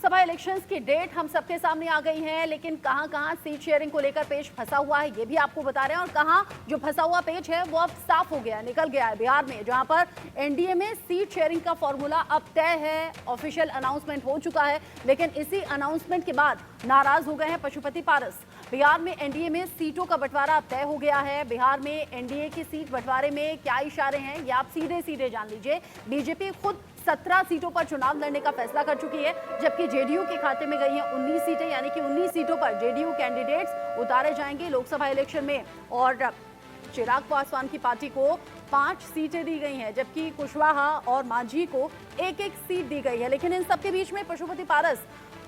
Lok Sabha elections की date हम सबके सामने आ गई है, लेकिन कहां-कहां सीट शेयरिंग को लेकर पेच फंसा हुआ है ये भी आपको बता रहे हैं, और कहां जो फंसा हुआ पेच है वो अब साफ हो गया, निकल गया है। बिहार में जहां पर एनडीए में सीट शेयरिंग का फॉर्मूला अब तय है, ऑफिशियल अनाउंसमेंट हो चुका है, लेकिन इसी अनाउंसमेंट के बाद नाराज हो गए हैं पशुपति पारस। बिहार में एनडीए में सीटों का बंटवारा अब तय हो गया है। बिहार में एनडीए की सीट बंटवारे में क्या इशारे हैं ये आप सीधे सीधे जान लीजिए। बीजेपी खुद 17 सीटों पर चुनाव लड़ने का फैसला कर चुकी है, जबकि जेडीयू के खाते में गई हैं 19 सीटें, यानी कि 19 सीटों पर जेडीयू कैंडिडेट्स उतारे जाएंगे लोकसभा इलेक्शन में। और चिराग पासवान की पार्टी को 5 सीटें दी गई हैं, जबकि कुशवाहा और मांझी को एक-एक सीट दी गई है। लेकिन इन सबके बीच में पशुपति पारस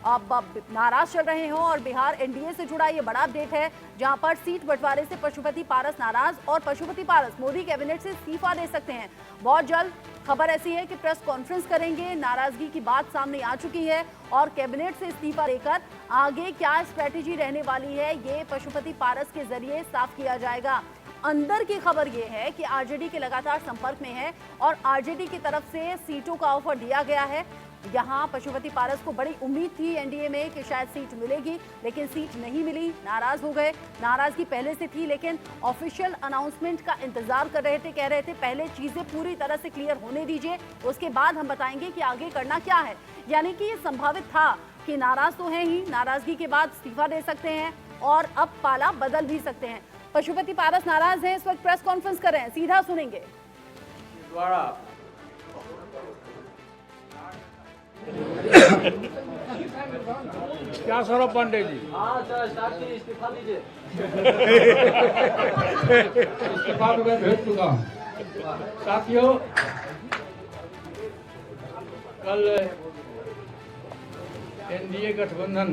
अब नाराज चल रहे हो, और बिहार एनडीए से जुड़ा ये बड़ा अपडेट है, जहां पर सीट बंटवारे से पशुपति पारस नाराज, और पशुपति पारस मोदी कैबिनेट से इस्तीफा दे सकते हैं बहुत जल्द। खबर ऐसी है कि प्रेस कॉन्फ्रेंस करेंगे, नाराजगी की बात सामने आ चुकी है, और कैबिनेट से इस्तीफा लेकर आगे क्या स्ट्रेटेजी रहने वाली है ये पशुपति पारस के जरिए साफ किया जाएगा। अंदर की खबर ये है कि आरजेडी के लगातार संपर्क में है, और आरजेडी की तरफ से सीटों का ऑफर दिया गया है। यहां पशुपति पारस को बड़ी उम्मीद थी एनडीए में कि शायद सीट मिलेगी, लेकिन सीट नहीं मिली, नाराज हो गए। नाराजगी पहले से थी, लेकिन ऑफिशियल अनाउंसमेंट का इंतजार कर रहे थे, कह रहे थे पहले चीजें पूरी तरह से क्लियर होने दीजिए, उसके बाद हम बताएंगे कि आगे करना क्या है। यानी कि ये संभावित था कि नाराज तो है ही, नाराजगी के बाद इस्तीफा दे सकते हैं, और अब पाला बदल भी सकते हैं। पशुपति पारस नाराज हैं, इस वक्त प्रेस कॉन्फ्रेंस कर रहे हैं, सीधा सुनेंगे। क्या सौरभ पांडे जी? इस्तीफा दीजिए। इस्तीफा तो मैं भेज चुका हूँ। साथियों, कल एनडीए गठबंधन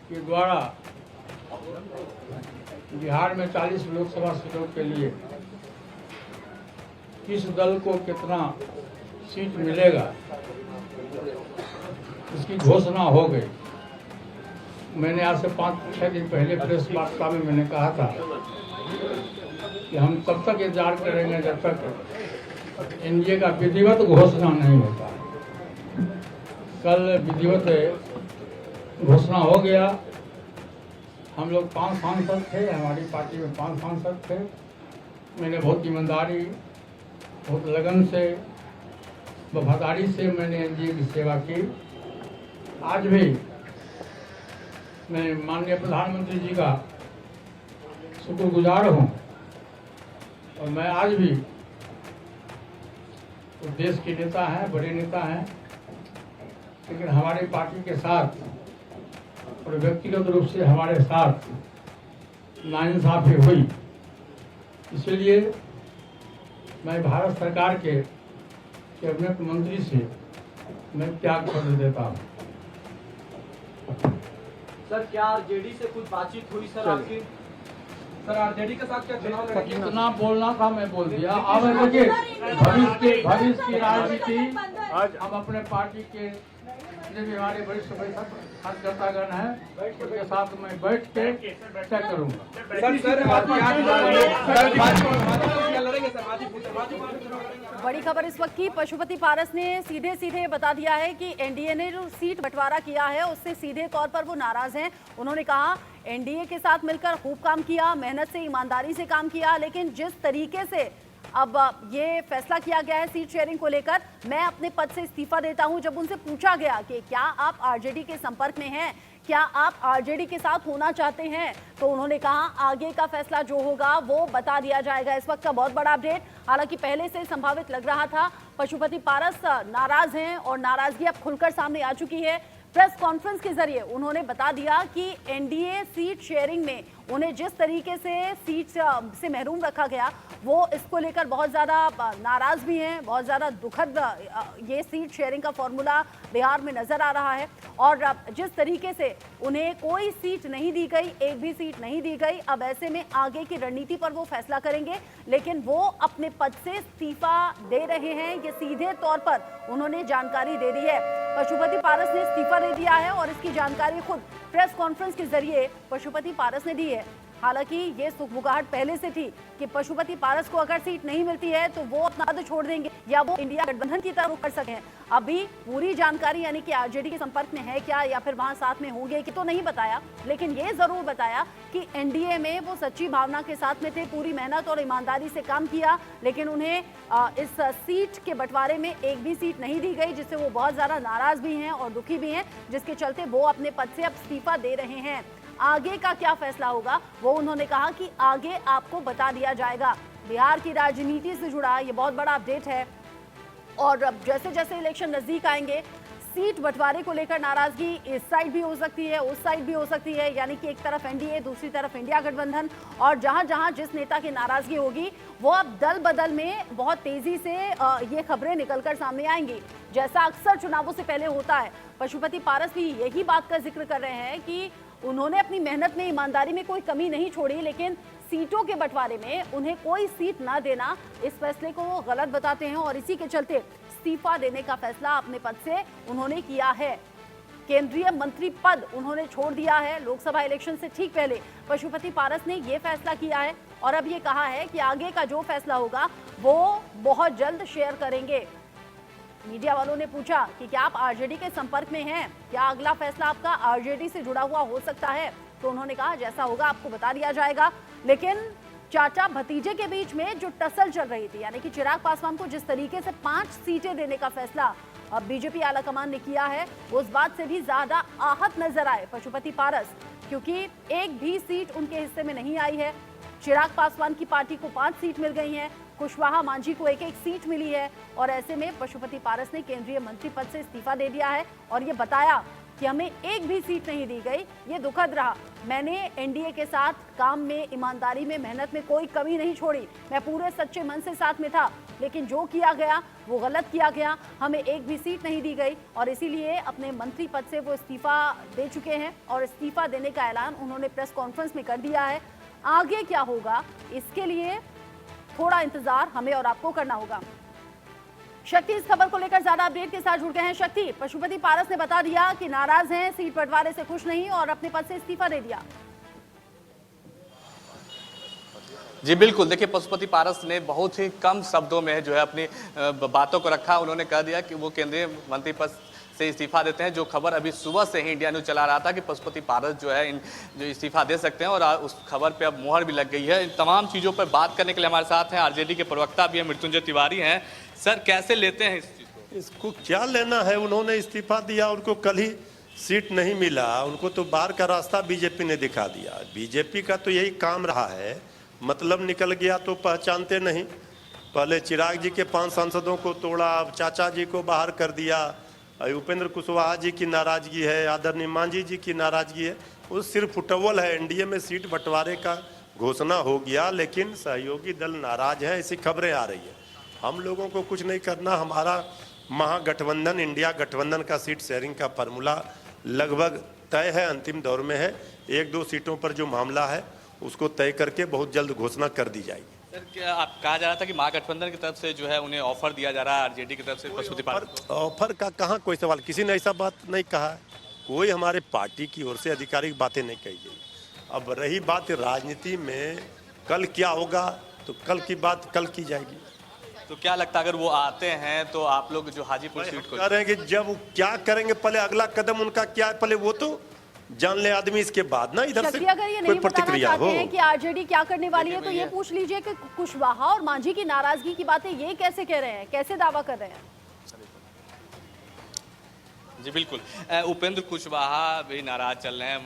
के द्वारा बिहार में 40 लोकसभा सीटों के लिए किस दल को कितना सीट मिलेगा इसकी घोषणा हो गई। मैंने आज से 5-6 दिन पहले प्रेस वार्ता में मैंने कहा था कि हम तब तक इंतजार करेंगे जब तक एनडीए का विधिवत घोषणा नहीं होता। कल विधिवत घोषणा हो गया। हम लोग 5 सांसद थे, हमारी पार्टी में 5 सांसद थे। मैंने बहुत ईमानदारी, बहुत लगन से, वफादारी से मैंने एनडीए की सेवा की। आज भी मैं माननीय प्रधानमंत्री जी का शुक्रगुजार हूँ, और मैं आज भी तो देश के नेता हैं, बड़े नेता हैं, लेकिन हमारी पार्टी के साथ और व्यक्तिगत रूप से हमारे साथ नाइंसाफी हुई। इसलिए मैं भारत सरकार के कैबिनेट मंत्री से मैं त्याग पत्र देता हूँ। सर, क्या आरजेडी से कुछ बातचीत हुई सर आपकी? सर, आरजेडी के साथ क्या चुनाव लड़ेंगे? कितना बोलना था मैं बोल दिया। अब देखिए, भविष्य की राजनीति हम अपने पार्टी के जितने भी हमारे वरिष्ठ कार्यकर्तागण हैं उनके साथ मैं बैठ के तय करूँगा। बड़ी खबर इस वक्त की, पशुपति पारस ने सीधे सीधे बता दिया है कि एनडीए ने जो सीट बंटवारा किया है उससे सीधे तौर पर वो नाराज हैं। उन्होंने कहा एनडीए के साथ मिलकर खूब काम किया, मेहनत से, ईमानदारी से काम किया, लेकिन जिस तरीके से अब ये फैसला किया गया है सीट शेयरिंग को लेकर, मैं अपने पद से इस्तीफा देता हूं। जब उनसे पूछा गया कि क्या आप आरजेडी के संपर्क में हैं, क्या आप आरजेडी के साथ होना चाहते हैं, तो उन्होंने कहा आगे का फैसला जो होगा वो बता दिया जाएगा। इस वक्त का बहुत बड़ा अपडेट, हालांकि पहले से संभावित लग रहा था पशुपति पारस नाराज हैं, और नाराजगी अब खुलकर सामने आ चुकी है। प्रेस कॉन्फ्रेंस के जरिए उन्होंने बता दिया कि एनडीए सीट शेयरिंग में उन्हें जिस तरीके से सीट से महरूम रखा गया, वो इसको लेकर बहुत ज़्यादा नाराज भी हैं, बहुत ज़्यादा दुखद ये सीट शेयरिंग का फॉर्मूला बिहार में नज़र आ रहा है। और जिस तरीके से उन्हें कोई सीट नहीं दी गई, एक भी सीट नहीं दी गई, अब ऐसे में आगे की रणनीति पर वो फैसला करेंगे, लेकिन वो अपने पद से इस्तीफा दे रहे हैं, ये सीधे तौर पर उन्होंने जानकारी दे दी है। पशुपति पारस ने इस्तीफा दे दिया है, और इसकी जानकारी खुद प्रेस कॉन्फ्रेंस के जरिए पशुपति पारस ने दी है। हालांकि ये सुखबुगाहट पहले से थी कि पशुपति पारस को अगर सीट नहीं मिलती है तो वो अपना पद छोड़ देंगे या वो इंडिया गठबंधन की तरफ कर सकते हैं। अभी पूरी जानकारी यानी कि आरजेडी के संपर्क में है क्या या फिर वहां साथ में होंगे कि तो नहीं बताया, लेकिन ये जरूर बताया कि एनडीए में वो सच्ची भावना के साथ में थे, पूरी मेहनत और ईमानदारी से काम किया, लेकिन उन्हें इस सीट के बंटवारे में एक भी सीट नहीं दी गई, जिससे वो बहुत ज्यादा नाराज भी हैं और दुखी भी हैं, जिसके चलते वो अपने पद से अब इस्तीफा दे रहे हैं। आगे का क्या फैसला होगा वो उन्होंने कहा कि आगे आपको बता दिया जाएगा। बिहार की राजनीति से जुड़ा ये बहुत बड़ा अपडेट है और अब जैसे जैसे इलेक्शन नजदीक आएंगे सीट बंटवारे को लेकर नाराजगी इस साइड भी हो सकती है, उस साइड भी हो सकती है, यानी कि एक तरफ एनडीए, दूसरी तरफ इंडिया गठबंधन, और जहां जहां जिस नेता की नाराजगी होगी वो अब दल बदल में बहुत तेजी से ये खबरें निकलकर सामने आएंगी, जैसा अक्सर चुनावों से पहले होता है। पशुपति पारस भी यही बात का जिक्र कर रहे हैं कि उन्होंने अपनी मेहनत में, ईमानदारी में कोई कमी नहीं छोड़ी, लेकिन सीटों के बंटवारे में उन्हें कोई सीट ना देना, इस फैसले को वो गलत बताते हैं और इसी के चलते इस्तीफा देने का फैसला अपने पद से उन्होंने किया है। केंद्रीय मंत्री पद उन्होंने छोड़ दिया है। लोकसभा इलेक्शन से ठीक पहले पशुपति पारस ने ये फैसला किया है और अब ये कहा है कि आगे का जो फैसला होगा वो बहुत जल्द शेयर करेंगे। मीडिया वालों ने पूछा कि क्या आप आरजेडी के संपर्क में हैं, क्या अगला फैसला आपका आरजेडी से जुड़ा हुआ हो सकता है, तो उन्होंने कहा जैसा होगा आपको बता दिया जाएगा। लेकिन चाचा भतीजे के बीच में जो टसल चल रही थी, यानी कि चिराग पासवान को जिस तरीके से 5 सीटें देने का फैसला अब बीजेपी आलाकमान ने किया है, उस बात से भी ज्यादा आहत नजर आए पशुपति पारस, क्योंकि एक भी सीट उनके हिस्से में नहीं आई है। चिराग पासवान की पार्टी को 5 सीट मिल गई हैं, कुशवाहा मांझी को 1-1 सीट मिली है और ऐसे में पशुपति पारस ने केंद्रीय मंत्री पद से इस्तीफा दे दिया है और ये बताया कि हमें एक भी सीट नहीं दी गई, ये दुखद रहा। मैंने एनडीए के साथ काम में, ईमानदारी में, मेहनत में कोई कमी नहीं छोड़ी, मैं पूरे सच्चे मन से साथ में था, लेकिन जो किया गया वो गलत किया गया, हमें एक भी सीट नहीं दी गई और इसीलिए अपने मंत्री पद से वो इस्तीफा दे चुके हैं और इस्तीफा देने का ऐलान उन्होंने प्रेस कॉन्फ्रेंस में कर दिया है। आगे क्या होगा इसके लिए थोड़ा इंतजार हमें और आपको करना होगा। शक्ति इस खबर को लेकर ज्यादा अपडेट के साथ जुड़ गए हैं। शक्ति, पशुपति पारस ने बता दिया कि नाराज हैं, सीट बंटवारे से खुश नहीं और अपने पद से इस्तीफा दे दिया। जी बिल्कुल, देखिए पशुपति पारस ने बहुत ही कम शब्दों में जो है अपनी बातों को रखा। उन्होंने कह दिया कि वो केंद्रीय मंत्री पद से इस्तीफा देते हैं। जो खबर अभी सुबह से ही इंडिया न्यूज चला रहा था कि पशुपति पारस जो है जो इस्तीफा दे सकते हैं और उस खबर पे अब मुहर भी लग गई है। इन तमाम चीज़ों पर बात करने के लिए हमारे साथ हैं आरजेडी के प्रवक्ता भी हैं, मृत्युंजय तिवारी हैं। सर, कैसे लेते हैं इस चीज़ को? इसको क्या लेना है, उन्होंने इस्तीफा दिया, उनको कल ही सीट नहीं मिला, उनको तो बाहर का रास्ता बीजेपी ने दिखा दिया। बीजेपी का तो यही काम रहा है, मतलब निकल गया तो पहचानते नहीं। पहले चिराग जी के 5 सांसदों को तोड़ा, अब चाचा जी को बाहर कर दिया, उपेंद्र कुशवाहा जी की नाराजगी है, आदरणीय मांझी जी की नाराजगी है। वो सिर्फ फुटबॉल है। एनडीए में सीट बंटवारे का घोषणा हो गया लेकिन सहयोगी दल नाराज हैं, ऐसी खबरें आ रही है। हम लोगों को कुछ नहीं करना, हमारा महागठबंधन, इंडिया गठबंधन का सीट शेयरिंग का फार्मूला लगभग तय है, अंतिम दौर में है। 1-2 सीटों पर जो मामला है उसको तय करके बहुत जल्द घोषणा कर दी जाएगी। सर, क्या आप कहा जा रहा था कि महागठबंधन की तरफ से जो है उन्हें ऑफर दिया जा रहा है आरजेडी की तरफ से पशुपति पारस को? ऑफर का कहाँ कोई सवाल, किसी ने ऐसा बात नहीं कहा। कोई हमारे पार्टी की ओर से आधिकारिक बातें नहीं कही गई। अब रही बात राजनीति में कल क्या होगा, तो कल की बात कल की जाएगी। तो क्या लगता है अगर वो आते हैं तो आप लोग जो हाजीपुर सीट को कह रहे हैं कि जब वो क्या करेंगे, पहले अगला कदम उनका क्या है, पहले वो तो जान ले आदमी, इसके बाद ना इधर से अगर ये कोई नहीं बताना प्रतिक्रिया चाहते हो हैं कि आरजेडी क्या करने वाली है, तो ये पूछ लीजिए कि कुशवाहा और मांझी की नाराजगी की बातें ये कैसे कह रहे हैं, कैसे दावा कर रहे हैं? जी बिल्कुल, उपेंद्र कुशवाहा भी नाराज चल रहे हैं।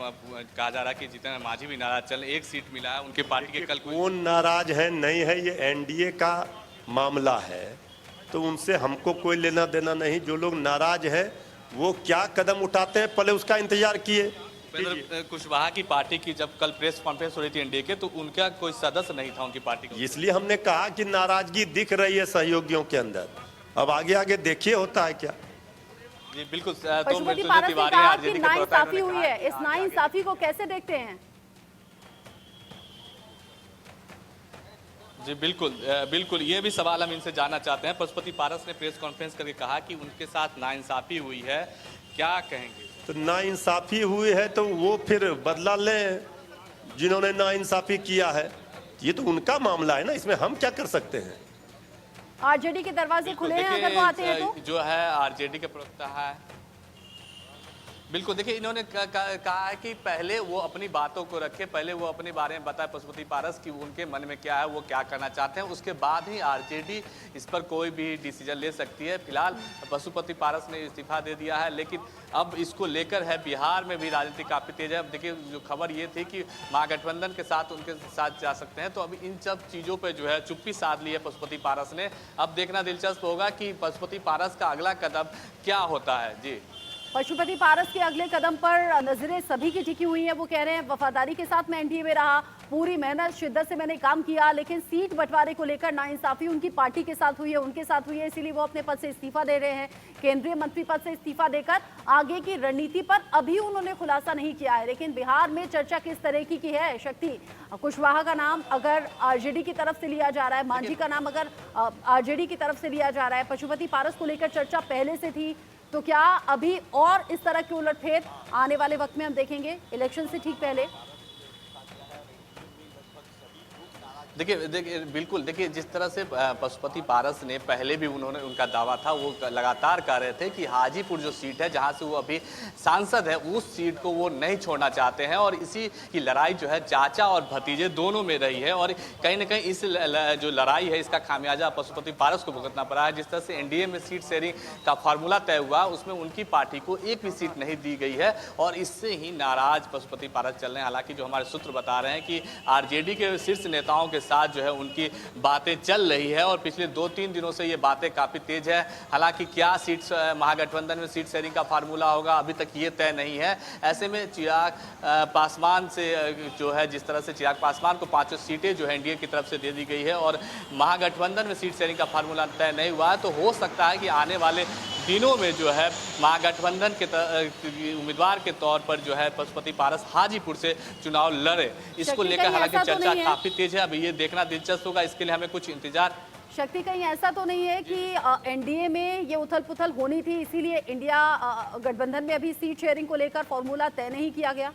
कहा जा रहा है कि जितने मांझी भी नाराज चल रहे हैं। 1 सीट मिला है उनकी पार्टी के। कल कौन नाराज है नहीं है, ये एनडीए का मामला है, तो उनसे हमको कोई लेना देना नहीं। जो लोग नाराज है वो क्या कदम उठाते हैं पहले उसका इंतजार किए। उपेंद्र कुशवाहा की पार्टी की जब कल प्रेस कॉन्फ्रेंस हो रही थी एनडीए के, तो उनका कोई सदस्य नहीं था उनकी पार्टी का। इसलिए हमने कहा कि नाराजगी दिख रही है सहयोगियों के अंदर। अब आगे आगे देखिए होता है क्या। जी बिल्कुल, तो पशुपति मृत्युंजय पारस ने तिवारी कहा आरजेडी कि के प्रवक्ता नाइंसाफी इन्होंने हुई कहा है, इस नाइंसाफी को कैसे देखते हैं? जी बिल्कुल, बिल्कुल ये भी सवाल हम इनसे जानना चाहते हैं। पशुपति पारस ने प्रेस कॉन्फ्रेंस करके कहा कि उनके साथ नाइंसाफी हुई है, क्या कहेंगे? तो नाइंसाफी हुई है तो वो फिर बदला लें, जिन्होंने नाइंसाफी किया है। ये तो उनका मामला है ना, इसमें हम क्या कर सकते हैं। आरजेडी के दरवाजे खुले हैं अगर वो आते हैं तो। जो है आरजेडी के प्रवक्ता है, बिल्कुल देखिए इन्होंने कहा है कि पहले वो अपनी बातों को रखे, पहले वो अपने बारे में बताए पशुपति पारस की उनके मन में क्या है, वो क्या करना चाहते हैं, उसके बाद ही आरजेडी इस पर कोई भी डिसीजन ले सकती है। फिलहाल पशुपति पारस ने इस्तीफा दे दिया है, लेकिन अब इसको लेकर है बिहार में भी राजनीति काफी तेज है। अब देखिए जो खबर ये थी कि महागठबंधन के साथ उनके साथ जा सकते हैं, तो अब इन सब चीजों पर जो है चुप्पी साध ली है पशुपति पारस ने। अब देखना दिलचस्प होगा कि पशुपति पारस का अगला कदम क्या होता है। जी, पशुपति पारस के अगले कदम पर नजरें सभी की टिकी हुई है। वो कह रहे हैं वफादारी के साथ मैं एनडीए में रहा, पूरी मेहनत शिद्दत से मैंने काम किया, लेकिन सीट बंटवारे को लेकर नाइंसाफी उनकी पार्टी के साथ हुई है, उनके साथ हुई है, इसीलिए वो अपने पद से इस्तीफा दे रहे हैं। केंद्रीय मंत्री पद से इस्तीफा देकर आगे की रणनीति पर अभी उन्होंने खुलासा नहीं किया है। लेकिन बिहार में चर्चा किस तरह की है, शक्ति कुशवाहा का नाम अगर आरजेडी की तरफ से लिया जा रहा है, मांझी का नाम अगर आरजेडी की तरफ से लिया जा रहा है, पशुपति पारस को लेकर चर्चा पहले से थी, तो क्या अभी और इस तरह की उलटफेर आने वाले वक्त में हम देखेंगे इलेक्शन से ठीक पहले? देखिए बिल्कुल देखिए जिस तरह से पशुपति पारस ने पहले भी उनका दावा था, वो लगातार कह रहे थे कि हाजीपुर जो सीट है जहां से वो अभी सांसद है, उस सीट को वो नहीं छोड़ना चाहते हैं, और इसी की लड़ाई जो है चाचा और भतीजे दोनों में रही है, और कहीं ना कहीं इस जो लड़ाई है इसका खामियाजा पशुपति पारस को भुगतना पड़ा है। जिस तरह से एनडीए में सीट शेयरिंग का फार्मूला तय हुआ, उसमें उनकी पार्टी को एक भी सीट नहीं दी गई है, और इससे ही नाराज पशुपति पारस चल रहे हैं। हालांकि जो हमारे सूत्र बता रहे हैं कि आरजेडी के शीर्ष नेताओं के साथ जो है उनकी बातें चल रही है, और पिछले 2-3 दिनों से ये बातें काफी तेज है। हालांकि क्या सीट महागठबंधन में सीट शेयरिंग का फार्मूला होगा अभी तक ये तय नहीं है। ऐसे में चिराग पासवान से जो है, जिस तरह से चिराग पासवान को 5 सीटें जो है एनडीए की तरफ से दे दी गई है, और महागठबंधन में सीट शेयरिंग का फार्मूला तय नहीं हुआ है, तो हो सकता है कि आने वाले दिनों में जो है महागठबंधन के उम्मीदवार के तौर पर जो है पशुपति पारस हाजीपुर से चुनाव लड़े। इसको लेकर हालांकि चर्चा काफी तेज है, अभी ये देखना दिलचस्प होगा, इसके लिए हमें कुछ इंतजार। शक्ति, कहीं ऐसा तो नहीं है कि एनडीए में ये उथल पुथल होनी थी, इसीलिए इंडिया गठबंधन में अभी सीट शेयरिंग को लेकर फॉर्मूला तय नहीं किया गया?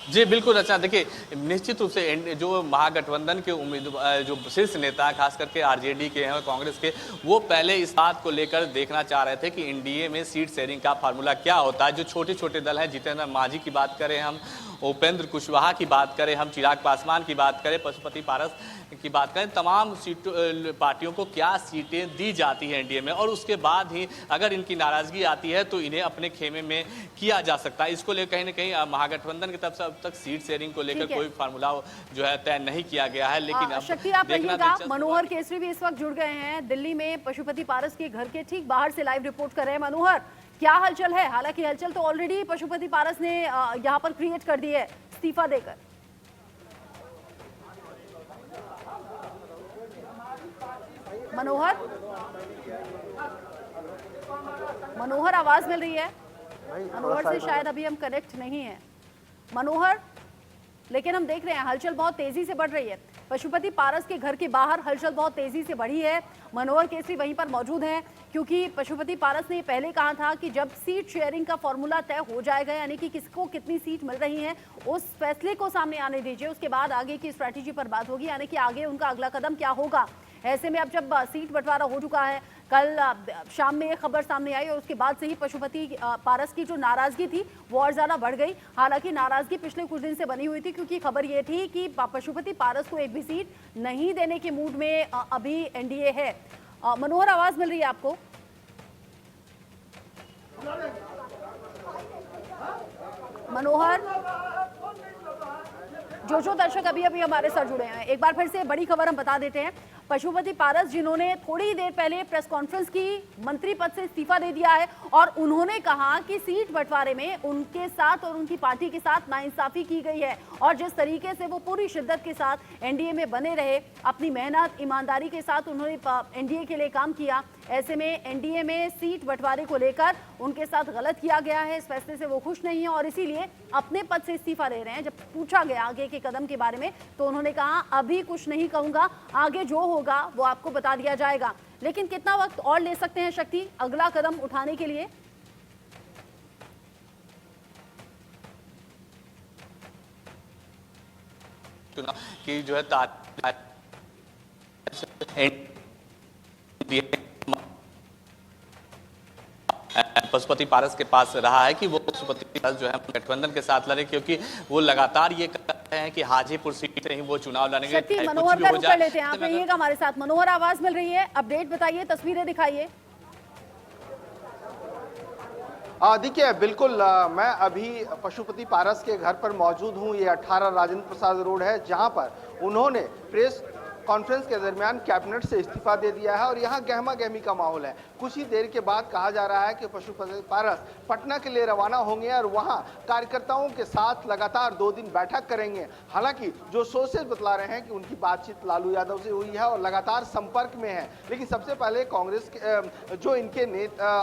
जी बिल्कुल। अच्छा देखिए निश्चित रूप से जो महागठबंधन के उम्मीदवार जो शीर्ष नेता खास करके आरजेडी के हैं और कांग्रेस के, वो पहले इस बात को लेकर देखना चाह रहे थे कि एनडीए में सीट शेयरिंग का फार्मूला क्या होता है। जो छोटे छोटे दल हैं, जितेंद्र मांझी की बात करें हम, उपेंद्र कुशवाहा की बात करें हम, चिराग पासवान की बात करें, पशुपति पारस की बात करें, तमाम पार्टियों को क्या सीटें दी जाती हैं एनडीए में, और उसके बाद ही अगर इनकी नाराजगी आती है तो इन्हें अपने खेमे में किया जा सकता है। इसको लेकर कहीं ना कहीं महागठबंधन की तरफ से अब तक सीट शेयरिंग को लेकर कोई फार्मूला जो है तय नहीं किया गया है। लेकिन अब शक्ति, आप रहिएगा, मनोहर केसरी भी इस वक्त जुड़ गए हैं दिल्ली में, पशुपति पारस के घर के ठीक बाहर से लाइव रिपोर्ट कर रहे हैं। मनोहर, क्या हलचल है? हालांकि हलचल तो ऑलरेडी पशुपति पारस ने यहाँ पर क्रिएट कर दी है इस्तीफा देकर। मनोहर आवाज मिल रही है? मनोहर से शायद अभी हम कनेक्ट नहीं है। मनोहर, लेकिन हम देख रहे हैं हलचल बहुत तेजी से बढ़ रही है। पशुपति पारस के घर के बाहर हलचल बहुत तेजी से बढ़ी है। मनोहर केसरी वहीं पर मौजूद हैं, क्योंकि पशुपति पारस ने पहले कहा था कि जब सीट शेयरिंग का फॉर्मूला तय हो जाएगा, यानी कि किसको कितनी सीट मिल रही है, उस फैसले को सामने आने दीजिए, उसके बाद आगे की स्ट्रैटेजी पर बात होगी, यानी कि आगे उनका अगला कदम क्या होगा। ऐसे में अब जब सीट बंटवारा हो चुका है, कल शाम में ये खबर सामने आई और उसके बाद से ही पशुपति पारस की जो नाराजगी थी वो और ज्यादा बढ़ गई। हालांकि नाराजगी पिछले कुछ दिन से बनी हुई थी, क्योंकि खबर ये थी कि पशुपति पारस को एक भी सीट नहीं देने के मूड में अभी एनडीए है। मनोहर, आवाज मिल रही है आपको? मनोहर, जो दर्शक अभी अभी हमारे साथ जुड़े हैं, एक बार फिर से बड़ी खबर हम बता देते हैं। पशुपति पारस, जिन्होंने थोड़ी देर पहले प्रेस कॉन्फ्रेंस की, मंत्री पद से इस्तीफा दे दिया है, और उन्होंने कहा कि सीट बंटवारे में उनके साथ और उनकी पार्टी के साथ नाइंसाफी की गई है, और जिस तरीके से वो पूरी शिद्दत के साथ एनडीए में बने रहे, अपनी मेहनत ईमानदारी के साथ उन्होंने एनडीए के लिए काम किया, ऐसे में एनडीए में सीट बंटवारे को लेकर उनके साथ गलत किया गया है। इस फैसले से वो खुश नहीं है और इसीलिए अपने पद से इस्तीफा दे रहे हैं। जब पूछा गया आगे के कदम के बारे में तो उन्होंने कहा, अभी कुछ नहीं कहूंगा, आगे जो होगा वो आपको बता दिया जाएगा। लेकिन कितना वक्त और ले सकते हैं शक्ति अगला कदम उठाने के लिए? चुनाव की जो है पशुपति पारस के पास रहा है कि वो पशुपति पारस जो है गठबंधन के साथ लड़े, क्योंकि वो लगातार ये कह रहे हैं कि हाजीपुर सीट से ही वो चुनाव लड़ेंगे। शक्ति, मनोहर का रुख कर लेते हैं, आप रहिएगा हमारे साथ। मनोहर, आवाज मिल रही है, अपडेट बताइए, तस्वीरें दिखाइए। देखिए बिल्कुल, मैं अभी पशुपति पारस के घर पर मौजूद हूं। ये 18 राजेंद्र प्रसाद रोड है, जहां पर उन्होंने प्रेस कॉन्फ्रेंस के दरमियान कैबिनेट से इस्तीफा दे दिया है और यहाँ गहमा गहमी का माहौल है। कुछ ही देर के बाद कहा जा रहा है कि पशुपति पारस पटना के लिए रवाना होंगे और वहाँ कार्यकर्ताओं के साथ लगातार 2 दिन बैठक करेंगे। हालांकि जो सोर्सेज बतला रहे हैं कि उनकी बातचीत लालू यादव से हुई है और लगातार संपर्क में है, लेकिन सबसे पहले कांग्रेस के जो इनके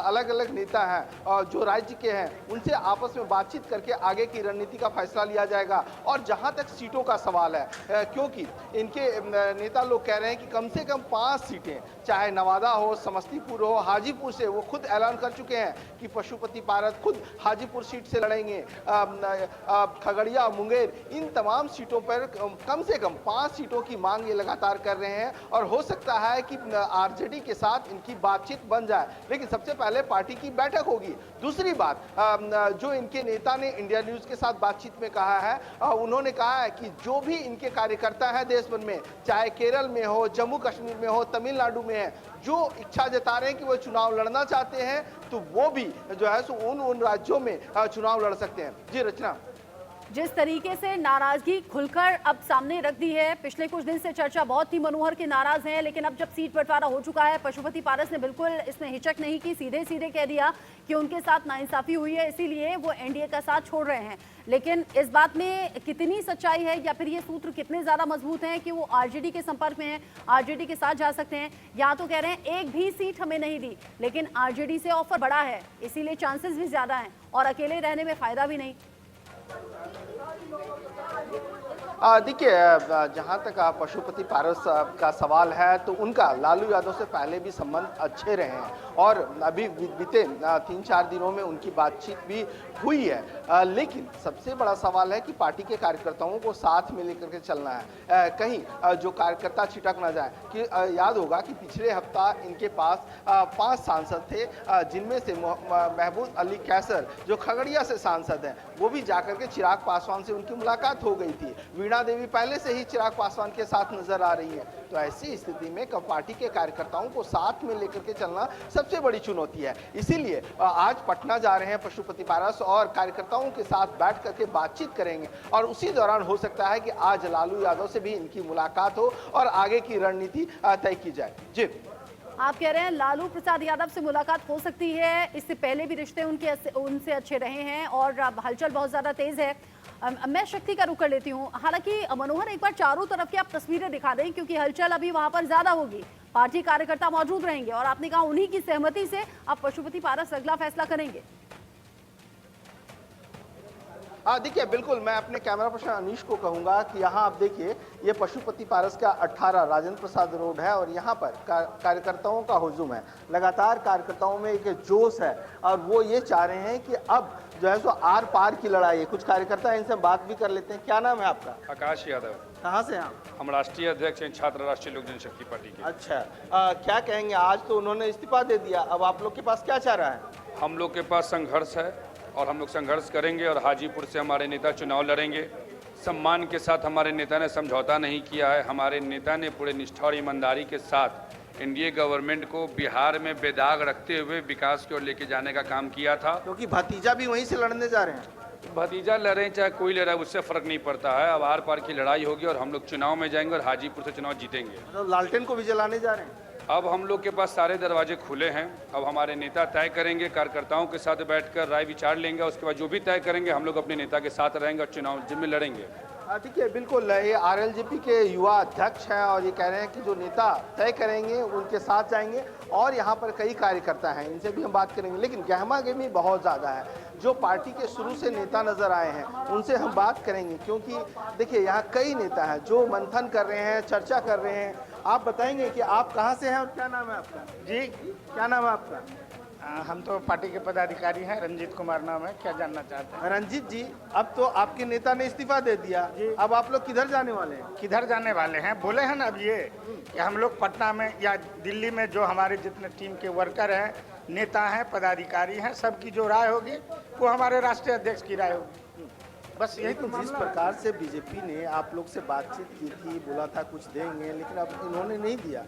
अलग अलग नेता हैं जो राज्य के हैं, उनसे आपस में बातचीत करके आगे की रणनीति का फैसला लिया जाएगा। और जहाँ तक सीटों का सवाल है, क्योंकि इनके नेता लोग कह रहे हैं कि कम से कम 5 सीटें, चाहे नवादा हो, समस्तीपुर हो, हाजीपुर से, वो खुद ऐलान कर चुके हैं कि पशुपति पारस खुद हाजीपुर सीट से लड़ेंगे। खगड़िया, मुंगेर, इन तमाम सीटों पर कम से कम 5 सीटों की मांग ये लगातार कर रहे हैं और हो सकता है कि आरजेडी के साथ इनकी बातचीत बन जाए, लेकिन सबसे पहले पार्टी की बैठक होगी। दूसरी बात, जो इनके नेता ने इंडिया न्यूज के साथ बातचीत में कहा है, उन्होंने कहा है कि जो भी इनके कार्यकर्ता हैं देश भर में, चाहे केरल में हो, जम्मू कश्मीर में हो, तमिलनाडु में है, जो इच्छा जता रहे हैं कि वो चुनाव लड़ना चाहते हैं, तो वो भी जो है सो उन राज्यों में चुनाव लड़ सकते हैं। जी रचना, जिस तरीके से नाराजगी खुलकर अब सामने रख दी है, पिछले कुछ दिन से चर्चा बहुत थी मनोहर के नाराज हैं, लेकिन अब जब सीट बंटवारा हो चुका है, पशुपति पारस ने बिल्कुल इसमें हिचक नहीं की, सीधे सीधे कह दिया कि उनके साथ नाइंसाफी हुई है, इसीलिए वो एनडीए का साथ छोड़ रहे हैं। लेकिन इस बात में कितनी सच्चाई है, या फिर ये सूत्र कितने ज्यादा मजबूत हैं कि वो आरजेडी के संपर्क में हैं, आरजेडी के साथ जा सकते हैं? या तो कह रहे हैं एक भी सीट हमें नहीं दी, लेकिन आरजेडी से ऑफर बड़ा है, इसीलिए चांसेस भी ज्यादा हैं और अकेले रहने में फायदा भी नहीं। देखिए, जहाँ तक पशुपति पारस का सवाल है, तो उनका लालू यादव से पहले भी संबंध अच्छे रहे हैं और अभी बीते 3-4 दिनों में उनकी बातचीत भी हुई है। लेकिन सबसे बड़ा सवाल है कि पार्टी के कार्यकर्ताओं को साथ में लेकर के चलना है, कहीं जो कार्यकर्ता छिटक ना जाए। कि याद होगा कि पिछले हफ्ता इनके पास 5 सांसद थे, जिनमें से महबूब अली कैसर जो खगड़िया से सांसद हैं, वो भी जाकर के चिराग पासवान से उनकी मुलाकात हो गई थी। वीणा देवी पहले से ही चिराग पासवान के साथ नजर आ रही है। तो ऐसी स्थिति में पार्टी के कार्यकर्ताओं को साथ में लेकर के चलना सबसे बड़ी चुनौती है। इसीलिए आज पटना जा रहे हैं पशुपति पारस और कार्यकर्ताओं के साथ बैठ करके बातचीत करेंगे और उसी दौरान हो सकता है कि आज लालू यादव से भी इनकी मुलाकात हो और आगे की रणनीति तय की जाए। जी, आप कह रहे हैं लालू प्रसाद यादव से मुलाकात हो सकती है, इससे पहले भी रिश्ते उनसे अच्छे रहे हैं और अब हलचल बहुत ज्यादा तेज है। मैं शक्ति का रुख कर लेती हूँ। हालांकि मनोहर, एक बार चारों तरफ की आप तस्वीरें दिखा दें, क्योंकि हलचल अभी वहां पर ज्यादा होगी, पार्टी कार्यकर्ता मौजूद रहेंगे और आपने कहा उन्हीं की सहमति से अब पशुपति पारस अगला फैसला करेंगे। देखिए, बिल्कुल, मैं अपने कैमरा पर्सन अनीश को कहूंगा कि यहाँ आप देखिए, ये पशुपति पारस का 18 राजेंद्र प्रसाद रोड है और यहाँ पर कार्यकर्ताओं का हुजूम है। लगातार कार्यकर्ताओं में एक जोश है और वो ये चाह रहे हैं कि अब जो है सो आर पार की लड़ाई है। कुछ कार्यकर्ता, इनसे बात भी कर लेते हैं। क्या नाम है आपका? आकाश यादव। कहाँ से हैं? हम राष्ट्रीय अध्यक्ष हैं छात्र राष्ट्रीय लोक जनशक्ति पार्टी के। अच्छा, क्या कहेंगे? आज तो उन्होंने इस्तीफा दे दिया, अब आप लोग के पास क्या चाह रहा है? हम लोग के पास संघर्ष है और हम लोग संघर्ष करेंगे और हाजीपुर से हमारे नेता चुनाव लड़ेंगे। सम्मान के साथ हमारे नेता ने समझौता नहीं किया है। हमारे नेता ने पूरे निष्ठा और ईमानदारी के साथ एनडीए गवर्नमेंट को बिहार में बेदाग रखते हुए विकास की ओर लेके जाने का काम किया था। क्योंकि भतीजा भी वहीं से लड़ने जा रहे हैं। भतीजा लड़े चाहे कोई लड़ रहा है, उससे फर्क नहीं पड़ता है। अब आर पार की लड़ाई होगी और हम लोग चुनाव में जाएंगे और हाजीपुर से चुनाव जीतेंगे। तो लालटेन को भी जलाने जा रहे हैं। अब हम लोग के पास सारे दरवाजे खुले हैं। अब हमारे नेता तय करेंगे, कार्यकर्ताओं के साथ बैठकर राय विचार लेंगे, उसके बाद जो भी तय करेंगे हम लोग अपने नेता के साथ रहेंगे और चुनाव जिम्मे लड़ेंगे। देखिए, बिल्कुल, ये आरएलजेपी के युवा अध्यक्ष हैं और ये कह रहे हैं कि जो नेता तय करेंगे उनके साथ जाएंगे और यहाँ पर कई कार्यकर्ता हैं, इनसे भी हम बात करेंगे। लेकिन गहमा गहमी बहुत ज़्यादा है। जो पार्टी के शुरू से नेता नजर आए हैं उनसे हम बात करेंगे, क्योंकि देखिए यहाँ कई नेता हैं जो मंथन कर रहे हैं, चर्चा कर रहे हैं। आप बताएंगे कि आप कहाँ से हैं और क्या नाम है आपका? जी, क्या नाम है आपका? हम तो पार्टी के पदाधिकारी हैं, रंजीत कुमार नाम है। क्या जानना चाहते हैं? रंजीत जी, अब तो आपके नेता ने इस्तीफा दे दिया, अब आप लोग किधर जाने वाले हैं? किधर जाने वाले हैं? बोले हैं ना अब ये कि हम लोग पटना में या दिल्ली में जो हमारे जितने टीम के वर्कर हैं, नेता हैं, पदाधिकारी हैं, सबकी जो राय होगी वो हमारे राष्ट्रीय अध्यक्ष की राय होगी। बस यही तो जिस प्रकार से बीजेपी ने आप लोग से बातचीत की थी, बोला था कुछ देंगे, लेकिन अब इन्होंने नहीं दिया।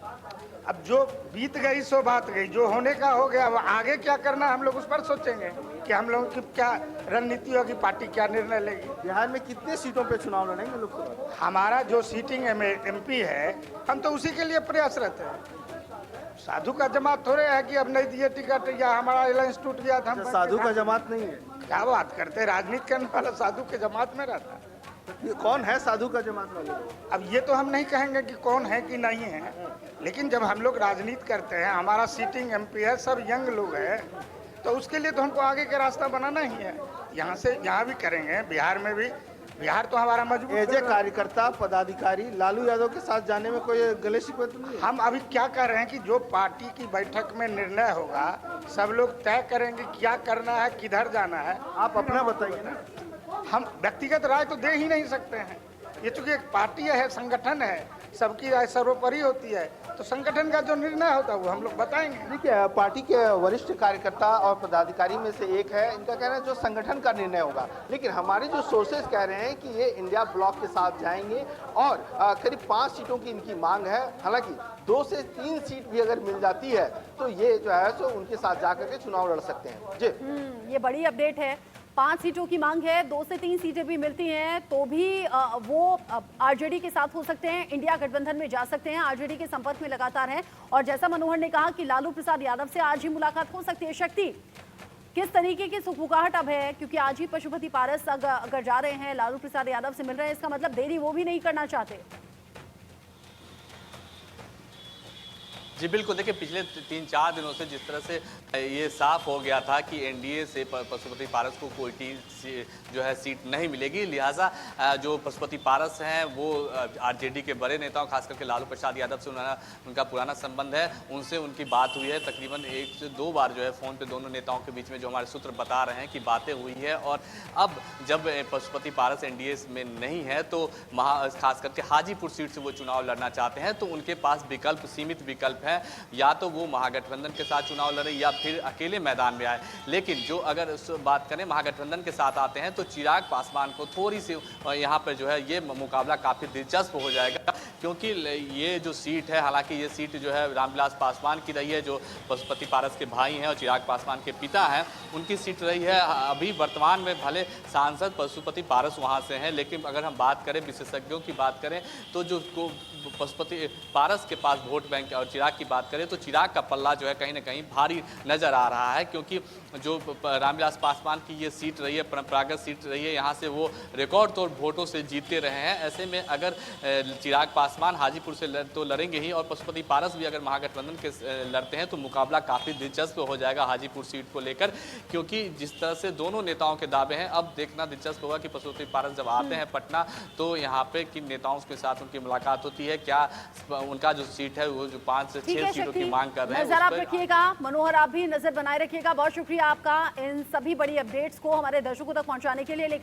अब जो बीत गई सो बात गई, जो होने का हो गया। अब आगे क्या करना हम लोग उस पर सोचेंगे कि हम लोगों की क्या रणनीति होगी, पार्टी क्या निर्णय लेगी। बिहार में कितने सीटों पे चुनाव लड़ेंगे लोकसभा? हमारा जो सीटिंग MP है, हम तो उसी के लिए प्रयासरत हैं। साधु का जमात थोड़े है कि अब नहीं दिए टिकट या हमारा अलायंस टूट गया था। हम साधु का जमात नहीं है। क्या बात करते हैं? राजनीति करने वाला साधु के जमात में रहता है। ये कौन है साधु का जमात वाले? अब ये तो हम नहीं कहेंगे कि कौन है कि नहीं है, लेकिन जब हम लोग राजनीति करते हैं, हमारा सीटिंग MP है, सब यंग लोग हैं, तो उसके लिए तो हमको आगे का रास्ता बनाना ही है। यहाँ से यहाँ भी करेंगे, बिहार में भी। बिहार तो हमारा मजबूत एजे कार्यकर्ता पदाधिकारी लालू यादव के साथ जाने में कोई गले शिकवे तो नहीं है? हम अभी क्या कर रहे हैं कि जो पार्टी की बैठक में निर्णय होगा, सब लोग तय करेंगे क्या करना है, किधर जाना है। आप अपना बताइए ना। हम व्यक्तिगत राय तो दे ही नहीं सकते हैं। ये चूंकि एक पार्टी है, संगठन है, सबकी राय सर्वोपरि होती है, तो संगठन का जो निर्णय होता है वो हम लोग बताएंगे। देखिए, पार्टी के वरिष्ठ कार्यकर्ता और पदाधिकारी में से एक है, इनका कहना है जो संगठन का निर्णय होगा, लेकिन हमारे जो सोर्सेज कह रहे हैं कि ये इंडिया ब्लॉक के साथ जाएंगे और करीब 5 सीटों की इनकी मांग है। हालांकि 2 से 3 सीट भी अगर मिल जाती है तो ये जो है सो उनके साथ जाकर के चुनाव लड़ सकते हैं। जी, ये बड़ी अपडेट है। 5 सीटों की मांग है, 2 से 3 सीटें भी मिलती हैं तो भी वो आरजेडी के साथ हो सकते हैं, इंडिया गठबंधन में जा सकते हैं। आरजेडी के संपर्क में लगातार हैं और जैसा मनोहर ने कहा कि लालू प्रसाद यादव से आज ही मुलाकात हो सकती है। शक्ति, किस तरीके की सुखपुकाहट अब है, क्योंकि आज ही पशुपति पारस अगर जा रहे हैं, लालू प्रसाद यादव से मिल रहे हैं, इसका मतलब देरी वो भी नहीं करना चाहते। जी बिल्कुल, देखिए पिछले 3-4 दिनों से जिस तरह से ये साफ हो गया था कि एनडीए से पशुपति पारस को कोई जो है सीट नहीं मिलेगी, लिहाजा जो पशुपति पारस हैं वो आरजेडी के बड़े नेताओं खास करके लालू प्रसाद यादव से उनका पुराना संबंध है, उनसे उनकी बात हुई है। तकरीबन 1 से 2 बार जो है फ़ोन पे दोनों नेताओं के बीच में जो हमारे सूत्र बता रहे हैं कि बातें हुई है। और अब जब पशुपति पारस एनडीए में नहीं है तो खास करके हाजीपुर सीट से वो चुनाव लड़ना चाहते हैं, तो उनके पास विकल्प, सीमित विकल्प है, या तो वो महागठबंधन के साथ चुनाव लड़े या फिर अकेले मैदान में आए। लेकिन जो अगर बात करें महागठबंधन के साथ आते हैं तो चिराग पासवान को थोड़ी सी यहाँ पर जो है ये मुकाबला काफ़ी दिलचस्प हो जाएगा, क्योंकि ये जो सीट है, हालांकि ये सीट जो है रामविलास पासवान की रही है, जो पशुपति पारस के भाई हैं और चिराग पासवान के पिता हैं, उनकी सीट रही है। अभी वर्तमान में भले सांसद पशुपति पारस वहाँ से हैं, लेकिन अगर हम बात करें, विशेषज्ञों की बात करें, तो जो पशुपति पारस के पास वोट बैंक और चिराग की बात करें तो चिराग का पल्ला जो है कहीं ना कहीं भारी नजर आ रहा है, क्योंकि जो रामविलास पासवान की ये सीट रही है, परंपरागत सीट रही है, यहाँ से वो रिकॉर्ड तोड़ वोटों से जीतते रहे हैं। ऐसे में अगर चिराग पासवान हाजीपुर से तो लड़ेंगे ही, और पशुपति पारस भी अगर महागठबंधन के लड़ते हैं तो मुकाबला काफ़ी दिलचस्प हो जाएगा हाजीपुर सीट को लेकर, क्योंकि जिस तरह से दोनों नेताओं के दावे हैं, अब देखना दिलचस्प होगा कि पशुपति पारस जब आते हैं पटना तो यहाँ पे किन नेताओं के साथ उनकी मुलाकात होती है, क्या उनका जो सीट है वो जो 5 से 6 सीटों की मांग कर रहे हैं। नजर आप रखिएगा, मनोहर आप भी नजर बनाए रखिएगा। बहुत शुक्रिया आपका इन सभी बड़ी अपडेट्स को हमारे दर्शकों तक पहुंचाने के लिए। लेकिन